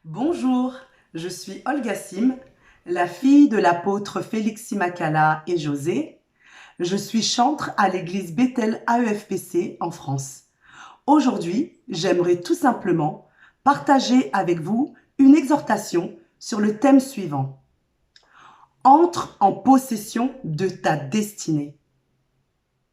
Bonjour, je suis Olga Sim, la fille de l'apôtre Félix Simakala et José. Je suis chantre à l'église Bethel AEFPC en France. Aujourd'hui, j'aimerais tout simplement partager avec vous une exhortation sur le thème suivant. Entre en possession de ta destinée.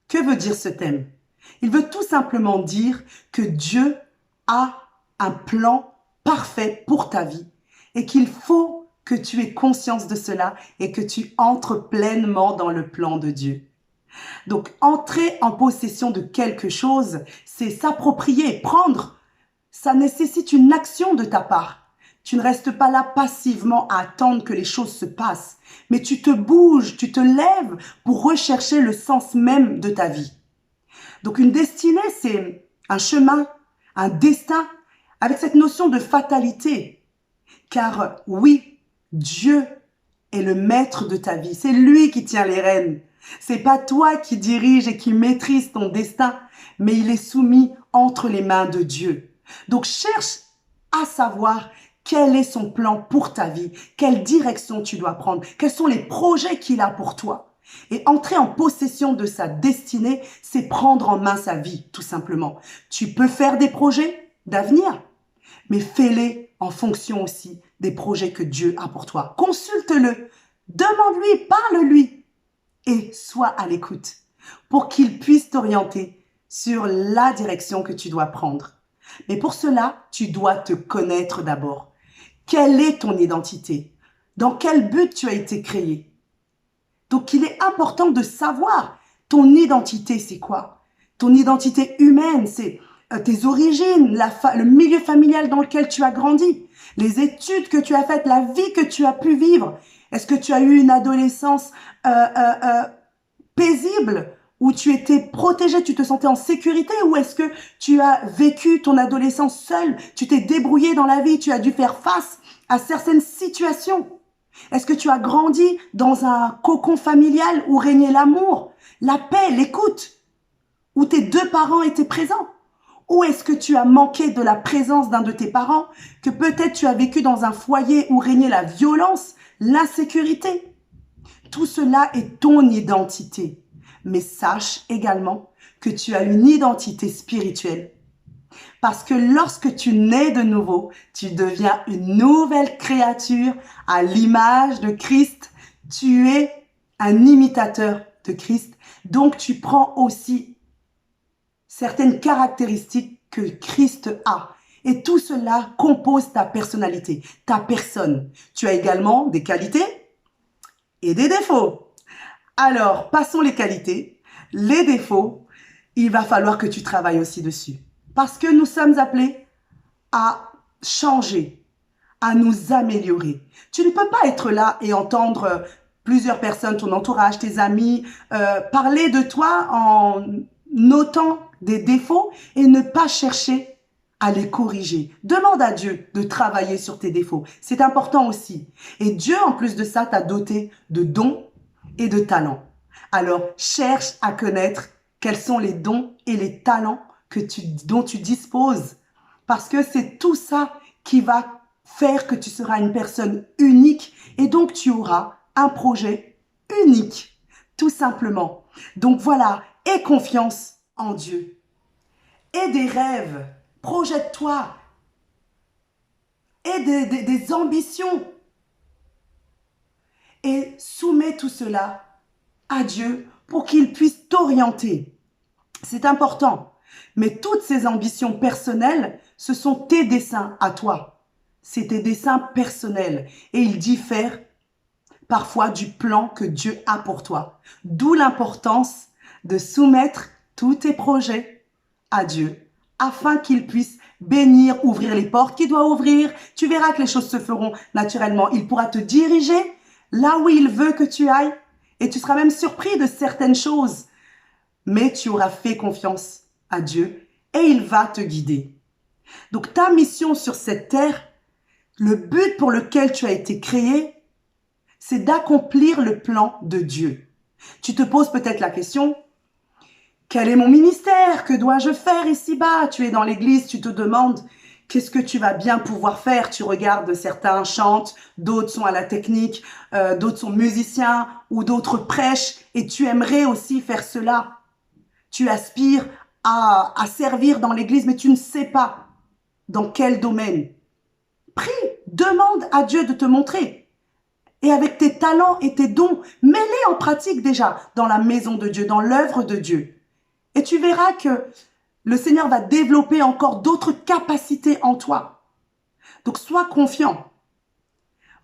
Que veut dire ce thème? Il veut tout simplement dire que Dieu a un plan parfait pour ta vie et qu'il faut que tu aies conscience de cela et que tu entres pleinement dans le plan de Dieu. Donc, entrer en possession de quelque chose, c'est s'approprier, prendre. Ça nécessite une action de ta part. Tu ne restes pas là passivement à attendre que les choses se passent, mais tu te bouges, tu te lèves pour rechercher le sens même de ta vie. Donc une destinée, c'est un chemin, un destin, avec cette notion de fatalité. Car oui, Dieu est le maître de ta vie. C'est lui qui tient les rênes. C'est pas toi qui dirige et qui maîtrise ton destin, mais il est soumis entre les mains de Dieu. Donc cherche à savoir quel est son plan pour ta vie, quelle direction tu dois prendre, quels sont les projets qu'il a pour toi. Et entrer en possession de sa destinée, c'est prendre en main sa vie, tout simplement. Tu peux faire des projets d'avenir, mais fais-les en fonction aussi des projets que Dieu a pour toi. Consulte-le, demande-lui, parle-lui et sois à l'écoute pour qu'il puisse t'orienter sur la direction que tu dois prendre. Mais pour cela, tu dois te connaître d'abord. Quelle est ton identité? Dans quel but tu as été créé? Donc, il est important de savoir ton identité, c'est quoi? Ton identité humaine, c'est tes origines, le milieu familial dans lequel tu as grandi, les études que tu as faites, la vie que tu as pu vivre. Est-ce que tu as eu une adolescence paisible où tu étais protégé, tu te sentais en sécurité, ou est-ce que tu as vécu ton adolescence seule, tu t'es débrouillé dans la vie, tu as dû faire face à certaines situations? Est-ce que tu as grandi dans un cocon familial où régnait l'amour, la paix, l'écoute, où tes deux parents étaient présents? Ou est-ce que tu as manqué de la présence d'un de tes parents, que peut-être tu as vécu dans un foyer où régnait la violence, l'insécurité? Tout cela est ton identité. Mais sache également que tu as une identité spirituelle. Parce que lorsque tu nais de nouveau, tu deviens une nouvelle créature à l'image de Christ. Tu es un imitateur de Christ. Donc tu prends aussi certaines caractéristiques que Christ a. Et tout cela compose ta personnalité, ta personne. Tu as également des qualités et des défauts. Alors, passons les qualités. Les défauts, il va falloir que tu travailles aussi dessus. Parce que nous sommes appelés à changer, à nous améliorer. Tu ne peux pas être là et entendre plusieurs personnes, ton entourage, tes amis, parler de toi en notant des défauts et ne pas chercher à les corriger. Demande à Dieu de travailler sur tes défauts. C'est important aussi. Et Dieu, en plus de ça, t'a doté de dons et de talents. Alors, cherche à connaître quels sont les dons et les talents dont tu disposes. Parce que c'est tout ça qui va faire que tu seras une personne unique et donc tu auras un projet unique, tout simplement. Donc voilà, aie confiance en Dieu. Aie des rêves, projette-toi, aie des ambitions et soumets tout cela à Dieu pour qu'il puisse t'orienter. C'est important. Mais toutes ces ambitions personnelles, ce sont tes desseins à toi. C'est tes desseins personnels et ils diffèrent parfois du plan que Dieu a pour toi. D'où l'importance de soumettre tous tes projets à Dieu afin qu'il puisse bénir, ouvrir les portes qu'il doit ouvrir. Tu verras que les choses se feront naturellement. Il pourra te diriger là où il veut que tu ailles et tu seras même surpris de certaines choses. Mais tu auras fait confiance à Dieu et il va te guider. Donc ta mission sur cette terre, le but pour lequel tu as été créé, c'est d'accomplir le plan de Dieu. Tu te poses peut-être la question, quel est mon ministère? Que dois-je faire ici-bas? Tu es dans l'église, tu te demandes, qu'est-ce que tu vas bien pouvoir faire? Tu regardes, certains chantent, d'autres sont à la technique, d'autres sont musiciens ou d'autres prêchent et tu aimerais aussi faire cela. Tu aspires à servir dans l'église, mais tu ne sais pas dans quel domaine. Prie, demande à Dieu de te montrer. Et avec tes talents et tes dons, mets-les en pratique déjà dans la maison de Dieu, dans l'œuvre de Dieu. Et tu verras que le Seigneur va développer encore d'autres capacités en toi. Donc, sois confiant.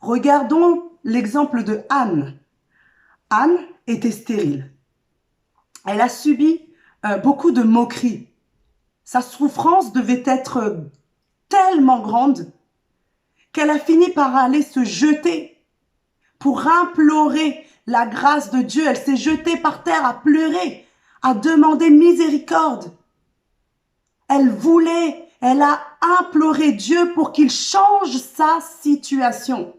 Regardons l'exemple de Anne. Anne était stérile. Elle a subi beaucoup de moqueries. Sa souffrance devait être tellement grande qu'elle a fini par aller se jeter pour implorer la grâce de Dieu. Elle s'est jetée par terre à pleurer, à demander miséricorde. Elle a imploré Dieu pour qu'il change sa situation.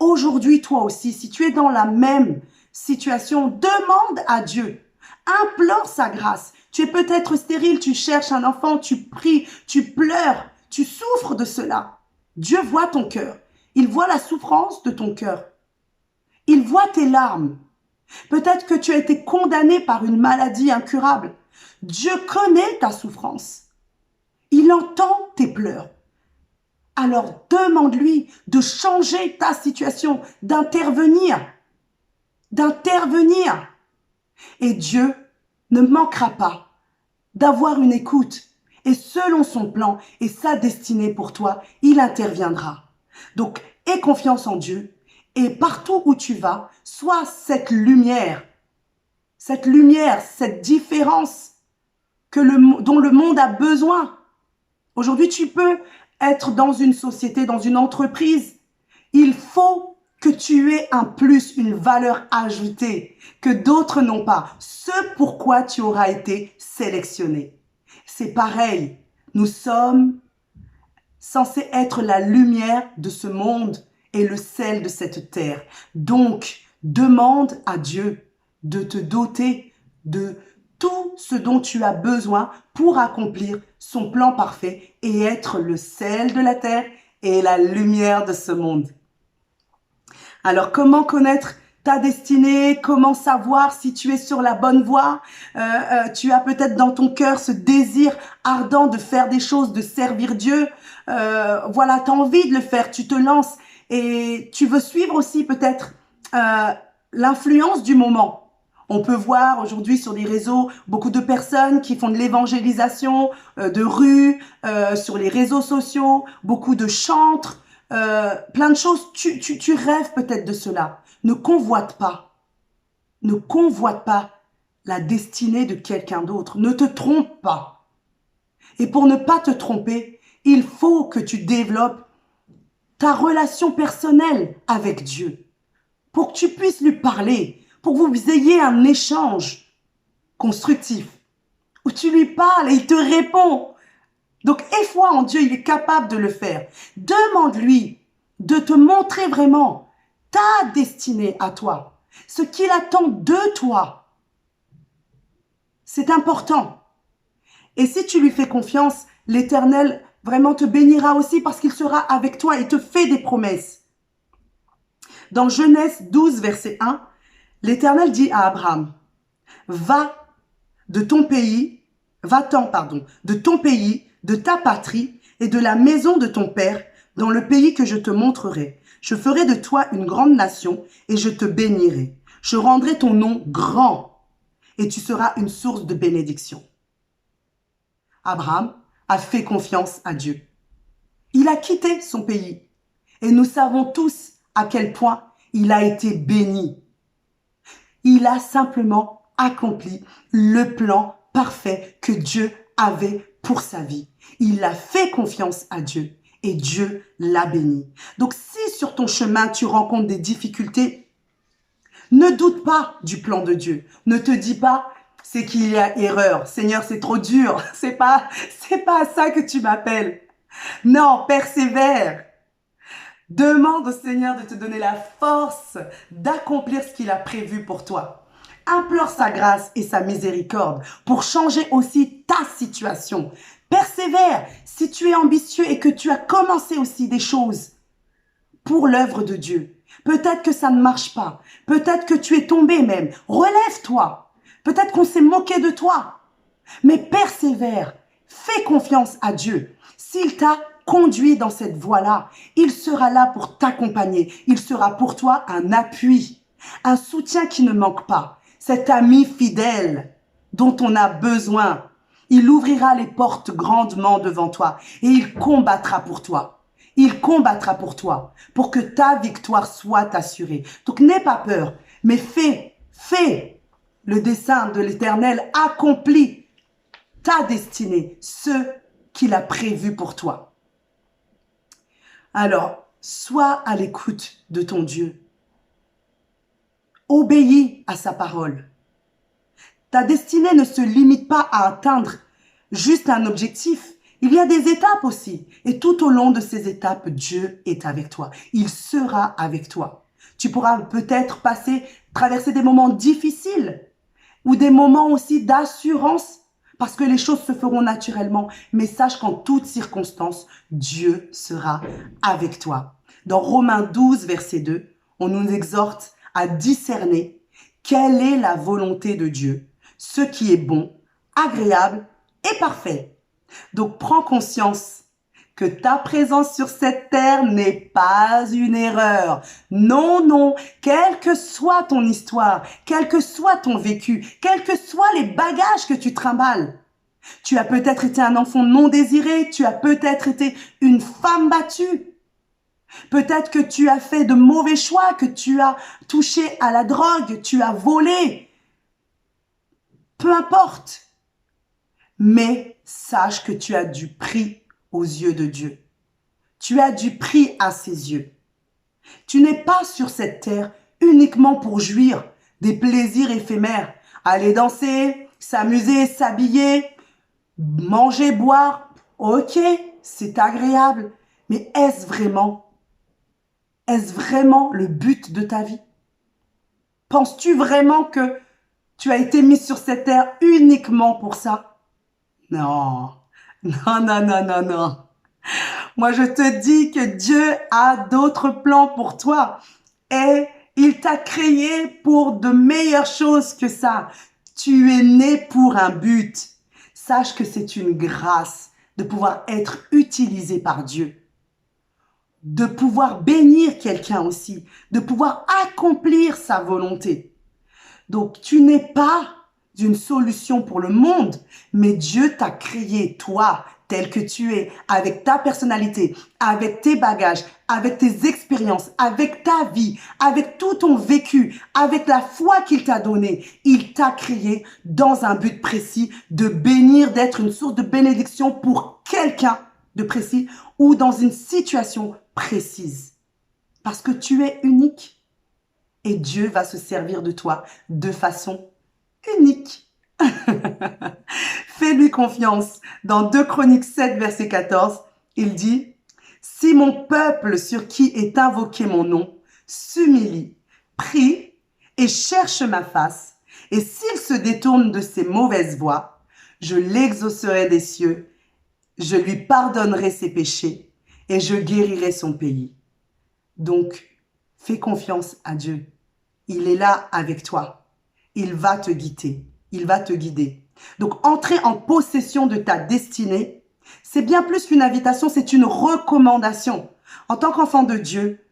Aujourd'hui, toi aussi, si tu es dans la même situation, demande à Dieu, implore sa grâce. Tu es peut-être stérile, tu cherches un enfant, tu pries, tu pleures, tu souffres de cela. Dieu voit ton cœur, il voit la souffrance de ton cœur, il voit tes larmes. Peut-être que tu as été condamné par une maladie incurable. Dieu connaît ta souffrance. Il entend tes pleurs. Alors demande-lui de changer ta situation, d'intervenir. Et Dieu ne manquera pas d'avoir une écoute. Et selon son plan et sa destinée pour toi, il interviendra. Donc, aie confiance en Dieu. Et partout où tu vas, sois cette lumière, cette différence dont le monde a besoin. Aujourd'hui, tu peux être dans une société, dans une entreprise. Il faut que tu aies un plus, une valeur ajoutée que d'autres n'ont pas. Ce pourquoi tu auras été sélectionné. C'est pareil. Nous sommes censés être la lumière de ce monde et le sel de cette terre. Donc, demande à Dieu de te doter de tout ce dont tu as besoin pour accomplir son plan parfait et être le sel de la terre et la lumière de ce monde. Alors, comment connaître ta destinée? Comment savoir si tu es sur la bonne voie? Tu as peut-être dans ton cœur ce désir ardent de faire des choses, de servir Dieu. Voilà, tu as envie de le faire, tu te lances et tu veux suivre aussi peut-être l'influence du moment. On peut voir aujourd'hui sur les réseaux beaucoup de personnes qui font de l'évangélisation de rue, sur les réseaux sociaux, beaucoup de chantres, plein de choses. Tu rêves peut-être de cela. Ne convoite pas. Ne convoite pas la destinée de quelqu'un d'autre. Ne te trompe pas. Et pour ne pas te tromper, il faut que tu développes ta relation personnelle avec Dieu pour que tu puisses lui parler, pour que vous ayez un échange constructif où tu lui parles et il te répond. Donc, aie foi en Dieu, il est capable de le faire. Demande-lui de te montrer vraiment ta destinée à toi, ce qu'il attend de toi. C'est important. Et si tu lui fais confiance, l'Éternel vraiment te bénira aussi parce qu'il sera avec toi et te fait des promesses. Dans Genèse 12, verset 1, l'Éternel dit à Abraham, va-t'en, de ton pays, de ta patrie et de la maison de ton père, dans le pays que je te montrerai. Je ferai de toi une grande nation et je te bénirai. Je rendrai ton nom grand et tu seras une source de bénédiction. Abraham a fait confiance à Dieu. Il a quitté son pays et nous savons tous à quel point il a été béni. Il a simplement accompli le plan parfait que Dieu avait pour sa vie. Il a fait confiance à Dieu et Dieu l'a béni. Donc si sur ton chemin tu rencontres des difficultés, ne doute pas du plan de Dieu. Ne te dis pas c'est qu'il y a erreur. Seigneur, c'est trop dur. C'est pas à ça que tu m'appelles. Non, persévère. Demande au Seigneur de te donner la force d'accomplir ce qu'il a prévu pour toi. Implore sa grâce et sa miséricorde pour changer aussi ta situation, Persévère. Si tu es ambitieux et que tu as commencé aussi des choses pour l'œuvre de Dieu, peut-être que ça ne marche pas. Peut-être que tu es tombé même. Relève-toi. Peut-être qu'on s'est moqué de toi. Mais persévère. Fais confiance à Dieu. S'il t'a conduit dans cette voie-là, il sera là pour t'accompagner. Il sera pour toi un appui, un soutien qui ne manque pas. Cet ami fidèle dont on a besoin. Il ouvrira les portes grandement devant toi et il combattra pour toi. Il combattra pour toi, pour que ta victoire soit assurée. Donc n'aie pas peur, mais fais le dessein de l'Éternel, accomplis ta destinée, ce qu'il a prévu pour toi. Alors, sois à l'écoute de ton Dieu. Obéis à sa parole. Ta destinée ne se limite pas à atteindre juste un objectif. Il y a des étapes aussi. Et tout au long de ces étapes, Dieu est avec toi. Il sera avec toi. Tu pourras peut-être traverser des moments difficiles ou des moments aussi d'assurance parce que les choses se feront naturellement. Mais sache qu'en toutes circonstances, Dieu sera avec toi. Dans Romains 12, verset 2, on nous exhorte à discerner quelle est la volonté de Dieu, ce qui est bon, agréable et parfait. Donc prends conscience que ta présence sur cette terre n'est pas une erreur. Non, non, quelle que soit ton histoire, quel que soit ton vécu, quels que soient les bagages que tu trimbales, tu as peut-être été un enfant non désiré, tu as peut-être été une femme battue, peut-être que tu as fait de mauvais choix, que tu as touché à la drogue, tu as volé, peu importe. Mais sache que tu as du prix aux yeux de Dieu. Tu as du prix à ses yeux. Tu n'es pas sur cette terre uniquement pour jouir des plaisirs éphémères. Aller danser, s'amuser, s'habiller, manger, boire. Ok, c'est agréable. Mais est-ce vraiment le but de ta vie? Penses-tu vraiment que tu as été mis sur cette terre uniquement pour ça? Non, non, non, non, non, non. Moi, je te dis que Dieu a d'autres plans pour toi et il t'a créé pour de meilleures choses que ça. Tu es né pour un but. Sache que c'est une grâce de pouvoir être utilisé par Dieu, de pouvoir bénir quelqu'un aussi, de pouvoir accomplir sa volonté. Donc, tu n'es pas une solution pour le monde, mais Dieu t'a créé, toi, tel que tu es, avec ta personnalité, avec tes bagages, avec tes expériences, avec ta vie, avec tout ton vécu, avec la foi qu'il t'a donnée. Il t'a créé dans un but précis de bénir, d'être une source de bénédiction pour quelqu'un de précis ou dans une situation précise. Parce que tu es unique. Et Dieu va se servir de toi de façon unique. Fais-lui confiance. Dans 2 Chroniques 7, verset 14, il dit « Si mon peuple sur qui est invoqué mon nom s'humilie, prie et cherche ma face, et s'il se détourne de ses mauvaises voies, je l'exaucerai des cieux, je lui pardonnerai ses péchés et je guérirai son pays. » Donc, fais confiance à Dieu. Il est là avec toi. Il va te guider. Il va te guider. Donc, entrer en possession de ta destinée, c'est bien plus qu'une invitation, c'est une recommandation. En tant qu'enfant de Dieu,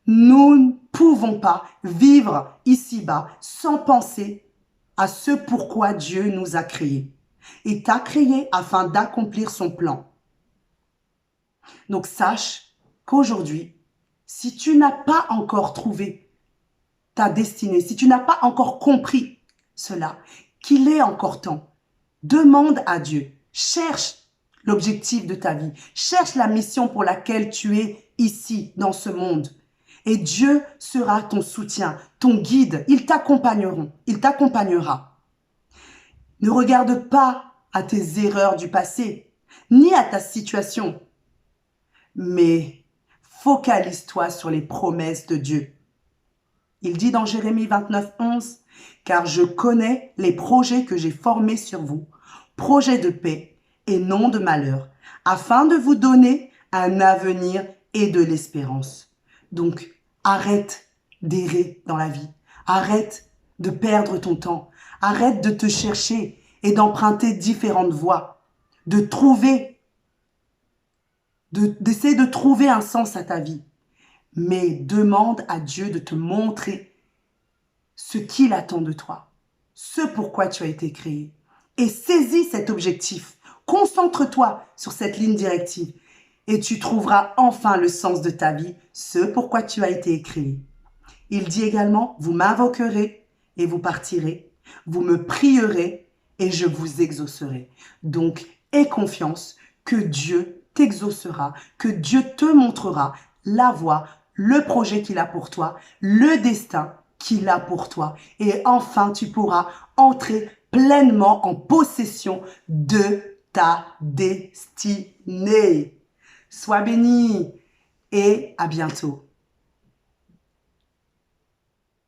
nous ne pouvons pas vivre ici-bas sans penser à ce pourquoi Dieu nous a créés. Il t'a créé afin d'accomplir son plan. Donc, sache qu'aujourd'hui, si tu n'as pas encore trouvé ta destinée, si tu n'as pas encore compris cela, qu'il est encore temps, demande à Dieu, cherche l'objectif de ta vie, cherche la mission pour laquelle tu es ici, dans ce monde. Et Dieu sera ton soutien, ton guide, il t'accompagnera. Ne regarde pas à tes erreurs du passé, ni à ta situation, mais focalise-toi sur les promesses de Dieu. Il dit dans Jérémie 29, 11, « Car je connais les projets que j'ai formés sur vous, projets de paix et non de malheur, afin de vous donner un avenir et de l'espérance. Donc, arrête d'errer dans la vie. Arrête de perdre ton temps. Arrête de te chercher et d'emprunter différentes voies. D'essayer de trouver un sens à ta vie. Mais demande à Dieu de te montrer ce qu'il attend de toi, ce pourquoi tu as été créé. Et saisis cet objectif. Concentre-toi sur cette ligne directive et tu trouveras enfin le sens de ta vie, ce pourquoi tu as été créé. Il dit également, vous m'invoquerez et vous partirez, vous me prierez et je vous exaucerai. Donc, aie confiance que Dieu t'exaucera, que Dieu te montrera la voie, le projet qu'il a pour toi, le destin qu'il a pour toi. Et enfin, tu pourras entrer pleinement en possession de ta destinée. Sois béni et à bientôt.